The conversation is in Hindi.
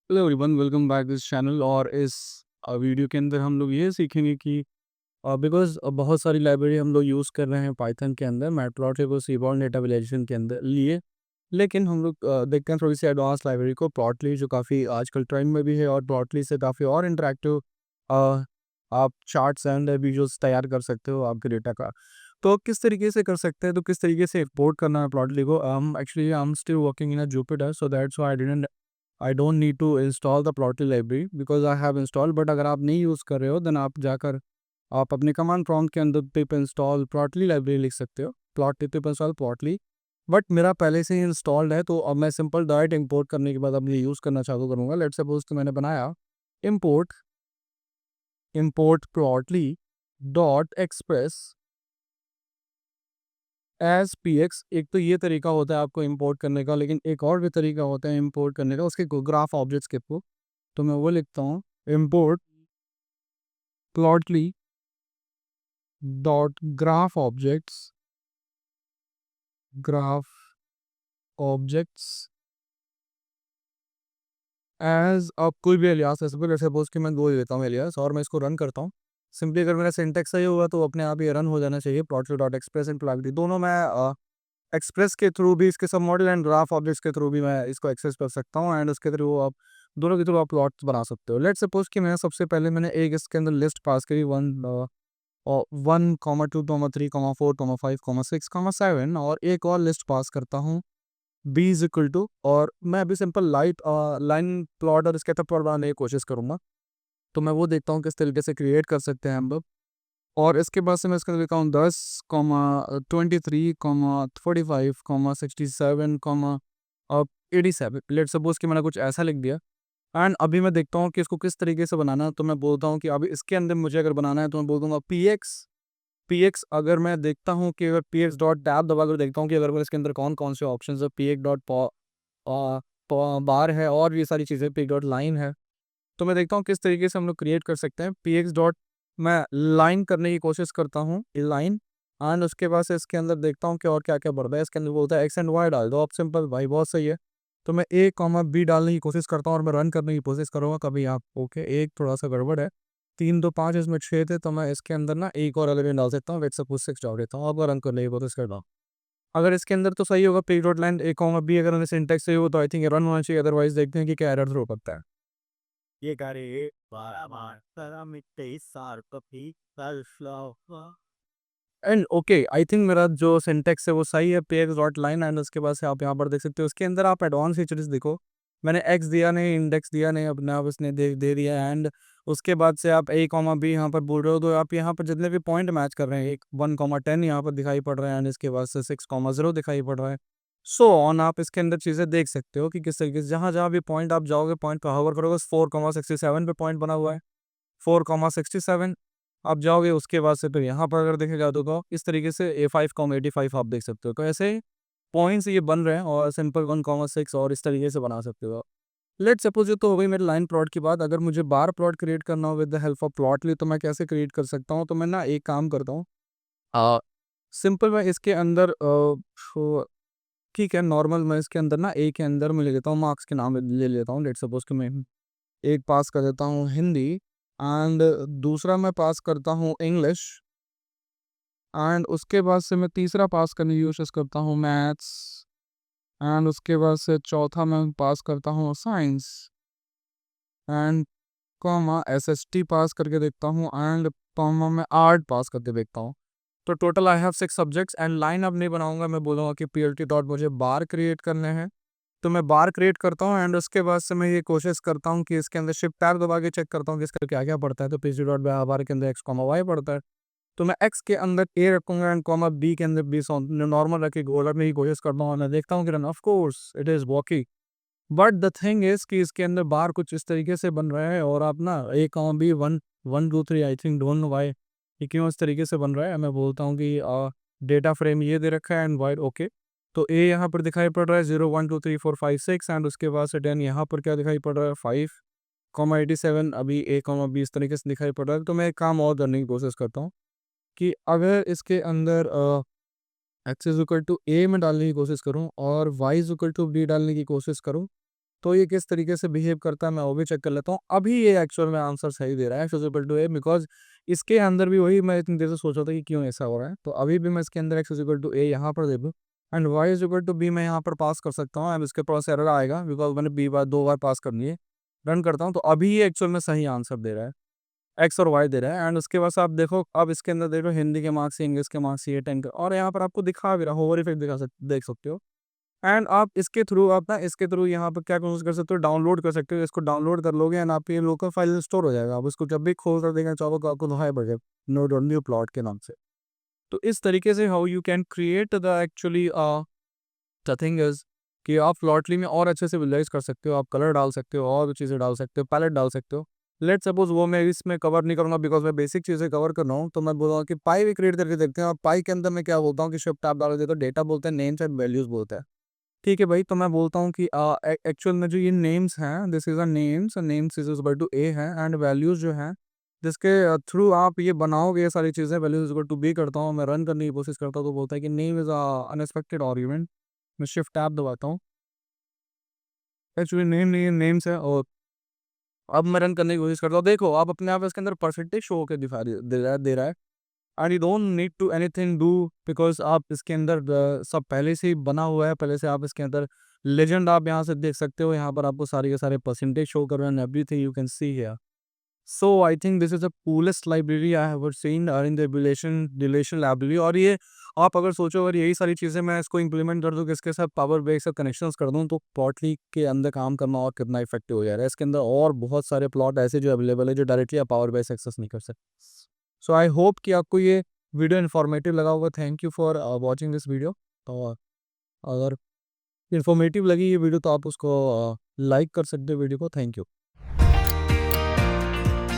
Hello everyone, welcome back this channel. और इस वीडियो के अंदर हम लोग ये सीखेंगे कि बिकॉज बहुत सारी लाइब्रेरी हम लोग यूज़ कर रहे हैं पाइथन के अंदर, मैटप्लॉटलिब और सीबॉर्न डेटा विजुलाइजेशन के अंदर लिए। लेकिन हम लोग देखते हैं थोड़ी सी एडवांस लाइब्रेरी को, प्लॉटली, जो काफ़ी आजकल ट्रेंड में भी है और प्लॉटली से काफ़ी और इंटरेक्टिव आप चार्ट्स एंड वीडियोस तैयार कर सकते हो आपके डेटा का। तो किस तरीके से कर सकते हैं, तो किस तरीके से एक्सपोर्ट करना है प्लॉटली को। Actually I am still working in a Jupyter, so that's why I don't need to install the Plotly library because I have install. But अगर आप नहीं यूज़ कर रहे हो देन आप जाकर आप अपने कमांड प्रॉम्प्ट के अंदर पिप इंस्टॉल प्लॉटली लाइब्रेरी लिख सकते हो, plot pip install Plotly. But मेरा पहले से ही इंस्टॉल्ड है, तो अब मैं सिंपल डायरेक्ट इंपोर्ट करने के बाद अब ये यूज़ करना चालू करूँगा। लेट्स सपोज कि मैंने बनाया import import Plotly dot express as P X. एक तो ये तरीका होता है आपको इंपोर्ट करने का, लेकिन एक और भी तरीका होता है इंपोर्ट करने का उसके ग्राफ ऑब्जेक्ट्स के थ्रू। तो मैं वो लिखता हूँ, import Plotly dot graph objects as. अब कोई भी एलियास है, सपोज कि मैं दो ही लेता हूँ एलियास और मैं इसको रन करता हूँ। सिंपली अगर मेरा सिंटेक्स सही हुआ तो अपने आप ये रन हो जाना चाहिए। Plotly dot express and Plotly दोनों मैं एक्सप्रेस के थ्रू भी इसके सब मॉडल एंड ग्राफ ऑब्जेक्ट्स के थ्रू भी मैं इसको एक्सेस कर सकता हूँ, एंड उसके थ्रू आप दोनों के थ्रू आप प्लॉट्स बना सकते हो। लेट्स सपोज कि मैं सबसे पहले मैंने एक इसके अंदर लिस्ट पास करी, 1, 2, 3, 4, 5, 6, 7, और एक और लिस्ट पास करता हूँ बी इज इक्वल टू, और मैं अभी सिंपल लाइन प्लॉट और इसके प्लॉट बनाने की कोशिश करूँगा। तो मैं वो देखता हूँ किस तरीके से क्रिएट कर सकते हैं हम लोग। और इसके बाद से मैं इसका लिखा हूँ 10, 23, 45, 67, लेट सपोज कि मैंने कुछ ऐसा लिख दिया। एंड अभी मैं देखता हूँ कि इसको किस तरीके से बनाना है। तो मैं बोलता हूँ कि अभी इसके अंदर मुझे अगर बनाना है तो मैं बोल दूंगा पी एक्स। अगर मैं देखता हूँ कि अगर पी एक्स डॉट टैब दबाकर देखता हूँ कि अगर मैं इसके अंदर कौन कौन से ऑप्शन है, पी एक्स डॉट बार है और ये सारी चीज़ें, पी डॉट लाइन है। तो मैं देखता हूँ किस तरीके से हम लोग क्रिएट कर सकते हैं पी एक्स डॉट। मैं लाइन करने की कोशिश करता हूँ, लाइन। एंड उसके बाद से इसके अंदर देखता हूँ कि और क्या क्या बढ़ रहा है। इसके अंदर बोलता है एक्स एंड वाई डाल दो, आप सिंपल भाई, बहुत सही है। तो मैं ए कॉमा बी डालने की कोशिश करता हूँ और मैं रन करने की कोशिश करूँगा। कभी आप ओके, एक थोड़ा सा गड़बड़ है, 3, 2, 5 इसमें 6 थे, तो मैं इसके अंदर ना एक और एलिमेंट डाल सकता हूँ, लेट्स सपोज 6 डाल देता हूँ। अब रन करने की कोशिश करता हूँ। अगर इसके अंदर तो सही होगा, पी डॉट लाइन ए कॉमा बी, अगर सिंटेक्स सही हो तो आई थिंक रन होना चाहिए। अदरवाइज देखते हैं कि क्या एरर थ्रो करता है। Llegaré para matar a mi tesar, papi, salslava. And okay, I think मेरा जो सिंटेक्स है वो सही है, पे एक्स डॉट लाइन। एंड उसके बाद से आप यहाँ पर देख सकते हो उसके अंदर आप एडवांस फीचर्स देखो। मैंने एक्स दिया नहीं, इंडेक्स दिया नहीं, अपने आप इसने दे दिया। एंड उसके बाद से आप ए कॉमा बी यहाँ पर बोल रहे हो, तो आप यहाँ पर जितने भी पॉइंट मैच कर रहे हैं, एक 1, 10 यहाँ पर दिखाई पड़ रहा है, एंड इसके बाद से 6, 0 दिखाई पड़ रहा है। सो ऑन आप इसके अंदर चीज़ें देख सकते हो कि किस तरीके से जहाँ जहाँ भी पॉइंट आप जाओगे, पॉइंट पर होवर करोगे, 4,67 पे पॉइंट बना हुआ है, 4,67 आप जाओगे। उसके बाद से फिर यहाँ पर अगर देखे जाए तो इस तरीके से A5,85 आप देख सकते हो। तो ऐसे पॉइंट्स ये बन रहे हैं, और सिंपल 1,6 और इस तरीके से बना सकते हो। लेट सपोज ये तो हो गई मेरे लाइन प्लॉट की बात। अगर मुझे बार प्लॉट क्रिएट करना हो with the help of Plotly, तो मैं कैसे क्रिएट कर सकता हूँ। तो मैं ना एक काम करता हूँ, सिंपल मैं इसके अंदर ठीक है, नॉर्मल मैं इसके अंदर ना ए के अंदर मैं ले लेता हूँ, मार्क्स के नाम ले लेता हूँ। लेट सपोज कि मैं एक पास कर देता हूँ हिंदी, एंड दूसरा मैं पास करता हूँ इंग्लिश, एंड उसके बाद से मैं तीसरा पास करने की कोशिश करता हूँ मैथ्स, एंड उसके बाद से चौथा मैं पास करता हूँ साइंस, एंड कॉमा एसएसटी पास करके देखता हूँ, एंड कॉमा मैं आर्ट पास करके देखता हूँ। तो total I have 6 subjects. And line अब नहीं बनाऊंगा, मैं बोलूँगा कि पीएलटी डॉट मुझे बार क्रिएट करने हैं। तो मैं बार क्रिएट करता हूँ, एंड उसके बाद से मैं ये कोशिश करता हूँ कि इसके अंदर शिफ्ट टैब दबा के चेक करता हूँ कि इसका क्या क्या पड़ता है। तो पीसी डॉट बार के अंदर एक्स कॉमा वाई पड़ता है, तो मैं एक्स के अंदर ए रखूंगा एंड कॉमा बी के अंदर बी नॉर्मल रख के गोल रखने की कोशिश करता हूँ। मैं देखता हूँ कि run, of course it is working. But the thing is कि इसके अंदर बार कुछ इस तरीके से बन रहा है, और आप ना A comma B 1, 1, 2, 3 I think don't know why ये क्यों इस तरीके से बन रहा है। मैं बोलता हूँ कि डेटा फ्रेम ये दे रखा है एंड वाइड ओके। तो ए यहाँ पर दिखाई पड़ रहा है 0, 1, 2, 3, 4, 5, 6, एंड उसके बाद से 10 यहाँ पर क्या दिखाई पड़ रहा है 5,87। अभी ए कॉमा बी इस तरीके से दिखाई पड़ रहा है। तो मैं एक काम और करने की कोशिश करता हूँ कि अगर इसके अंदर X is equal to A में डालने की कोशिश करूँ और Y is equal to B डालने की कोशिश करूँ, तो ये किस तरीके से बिहेव करता है मैं वो भी चेक कर लेता हूँ। अभी ये एक्चुअल में आंसर सही दे रहा है x equal to A, because इसके अंदर भी वही मैं इतनी देर से सोच रहा था कि क्यों ऐसा हो रहा है। तो अभी भी मैं इसके अंदर x इक्वल टू ए यहाँ पर दे दूँ and y equal to B मैं यहाँ पर पास कर सकता हूँ। अब इसके पास एरर आएगा बिकॉज़ मैंने b बार 2 बार पास कर लिए। रन करता हूँ तो अभी ये एक्चुअल में सही आंसर दे रहा है। एक्स और वाई दे रहा है एंड उसके बाद से आप देखो, अब इसके अंदर देख लो हिंदी के मार्क्स, इंग्लिश के मार्क्स, ये 10 के, और यहाँ पर आपको दिखा भी रहा होवर इफेक्ट देख सकते हो। एंड आप इसके थ्रू आप ना इसके थ्रू यहाँ पर क्या कोशिश कर सकते हो, डाउनलोड कर सकते हो। इसको डाउनलोड कर लोगे एंड आपकी लोकल फाइल स्टोर हो जाएगा। आप उसको जब भी खोल कर देखना चाहो तो आपको दिखाई पड़ जाएगा नोट ओनली प्लॉट के नाम से। तो इस तरीके से how you can create the actually the thing is कि आप प्लॉटली में और अच्छे से विजुलाइज कर सकते हो। आप कलर डाल सकते हो और भी चीज़ें डाल सकते हो, पैलेट डाल सकते हो। लेट सपोज वो मैं इसमें कवर नहीं करूँगा बिकॉज मैं बेसिक चीज़ें कवर कर रहा हूँ। तो मैं बोल रहा हूँ कि पाई भी क्रिएट करके देखते हैं। और पाई के अंदर मैं क्या बोलता हूँ कि शिफ्ट टैब डाल देता हूँ, डेटा बोलते हैं, नेम्स एंड वैल्यूज़ बोलते हैं। ठीक है भाई, तो मैं बोलता हूँ कि एक्चुअल में जो ये नेम्स हैं, this is a names, names is equal to A है एंड वैल्यूज़ जो हैं जिसके थ्रू आप ये बनाओगे ये सारी चीज़ें, वैल्यूज इक्वल टू बी करता हूँ, मैं रन करने की कोशिश करता हूँ तो बोलता है कि name is a unexpected argument. मैं शिफ्ट टैब दबाता हूँ, एक्चुअली नेम नहीं है, नेम्स है। और अब मैं रन करने की कोशिश करता हूँ, देखो आप अपने आप इसके अंदर परसेंटेज शो होकर दिखा दे रहा है and you don't need to anything do because आप इसके अंदर सब पहले से ही बना हुआ है। पहले से आप इसके अंदर लेजेंड आप यहाँ से देख सकते हो, यहाँ पर आपको सारे के सारे परसेंटेज शो कर रहे हैं, everything you can see here. So I think this is the coolest library I have seen in the relation library. और ये आप अगर सोचो, अगर यही सारी चीज़ें मैं इसको इंप्लीमेंट कर दूँ कि इसके साथ पावर बेस से कनेक्शंस कर दूँ तो प्लॉटली के अंदर काम करना और कितना इफेक्टिव हो जा रहा है। इसके अंदर और बहुत सारे प्लॉट ऐसे जो अवेलेबल है जो डायरेक्टली आप पावर बेस एक्सेस नहीं कर सकते। सो आई होप कि आपको ये वीडियो इन्फॉर्मेटिव लगा होगा। Thank you for watching this video. और अगर इन्फॉर्मेटिव लगी ये वीडियो तो आप उसको लाइक कर सकते हो वीडियो को। Thank you.